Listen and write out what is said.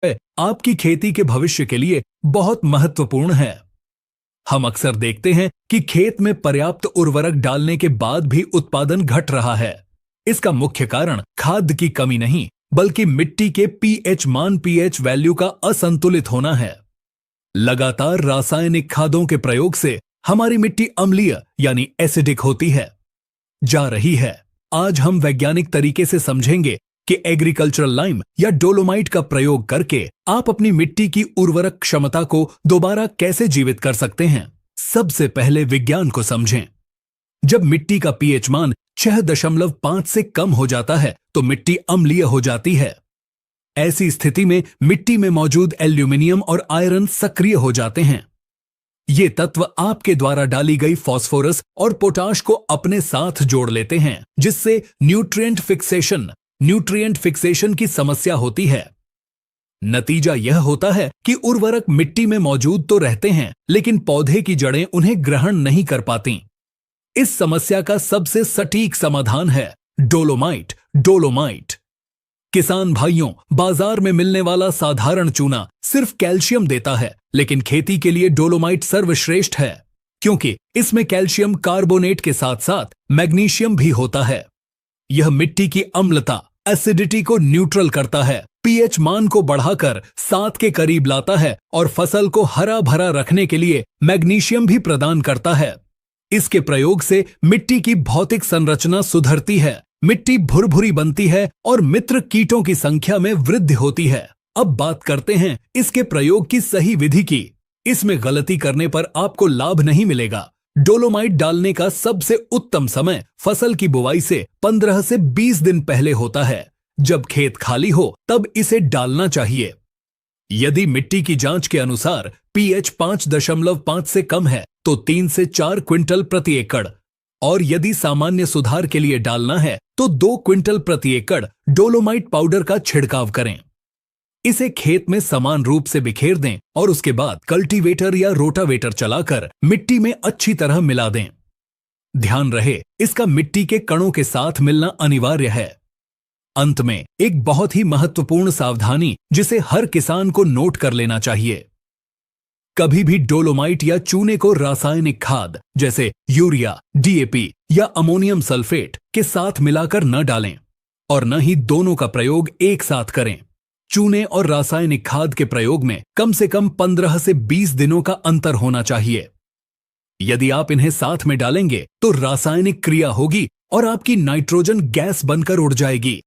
आपकी खेती के भविष्य के लिए बहुत महत्वपूर्ण है। हम अक्सर देखते हैं कि खेत में पर्याप्त उर्वरक डालने के बाद भी उत्पादन घट रहा है। इसका मुख्य कारण खाद की कमी नहीं, बल्कि मिट्टी के पीएच वैल्यू का असंतुलित होना है। लगातार रासायनिक खादों के प्रयोग से हमारी मिट्टी अम्लीय यानी एसिडिक होती है जा रही है। आज हम वैज्ञानिक तरीके से समझेंगे कि एग्रीकल्चरल लाइम या डोलोमाइट का प्रयोग करके आप अपनी मिट्टी की उर्वरक क्षमता को दोबारा कैसे जीवित कर सकते हैं। सबसे पहले विज्ञान को समझें। जब मिट्टी का पीएच मान 6.5 से कम हो जाता है तो मिट्टी अम्लीय हो जाती है। ऐसी स्थिति में मिट्टी में मौजूद एल्यूमिनियम और आयरन सक्रिय हो जाते हैं। ये तत्व आपके द्वारा डाली गई फास्फोरस और पोटाश को अपने साथ जोड़ लेते हैं, जिससे न्यूट्रिएंट फिक्सेशन की समस्या होती है। नतीजा यह होता है कि उर्वरक मिट्टी में मौजूद तो रहते हैं, लेकिन पौधे की जड़ें उन्हें ग्रहण नहीं कर पाती। इस समस्या का सबसे सटीक समाधान है डोलोमाइट। किसान भाइयों, बाजार में मिलने वाला साधारण चूना सिर्फ कैल्शियम देता है, लेकिन खेती के लिए डोलोमाइट सर्वश्रेष्ठ है, क्योंकि इसमें कैल्शियम कार्बोनेट के साथ साथ मैग्नीशियम भी होता है। यह मिट्टी की अम्लता एसिडिटी को न्यूट्रल करता है, पीएच मान को बढ़ाकर 7 के करीब लाता है और फसल को हरा भरा रखने के लिए मैग्नीशियम भी प्रदान करता है। इसके प्रयोग से मिट्टी की भौतिक संरचना सुधरती है, मिट्टी भुरभुरी बनती है और मित्र कीटों की संख्या में वृद्धि होती है। अब बात करते हैं इसके प्रयोग की सही विधि की। इसमें गलती करने पर आपको लाभ नहीं मिलेगा। डोलोमाइट डालने का सबसे उत्तम समय फसल की बुवाई से 15 से 20 दिन पहले होता है। जब खेत खाली हो तब इसे डालना चाहिए। यदि मिट्टी की जांच के अनुसार पीएच 5.5 से कम है तो 3 से 4 क्विंटल प्रति एकड़, और यदि सामान्य सुधार के लिए डालना है तो 2 क्विंटल प्रति एकड़ डोलोमाइट पाउडर का छिड़काव करें। इसे खेत में समान रूप से बिखेर दें और उसके बाद कल्टीवेटर या रोटावेटर चलाकर मिट्टी में अच्छी तरह मिला दें। ध्यान रहे, इसका मिट्टी के कणों के साथ मिलना अनिवार्य है। अंत में एक बहुत ही महत्वपूर्ण सावधानी जिसे हर किसान को नोट कर लेना चाहिए। कभी भी डोलोमाइट या चूने को रासायनिक खाद जैसे यूरिया, डीएपी या अमोनियम सल्फेट के साथ मिलाकर न डालें, और न ही दोनों का प्रयोग एक साथ करें। चूने और रासायनिक खाद के प्रयोग में कम से कम 15 से 20 दिनों का अंतर होना चाहिए। यदि आप इन्हें साथ में डालेंगे तो रासायनिक क्रिया होगी और आपकी नाइट्रोजन गैस बनकर उड़ जाएगी,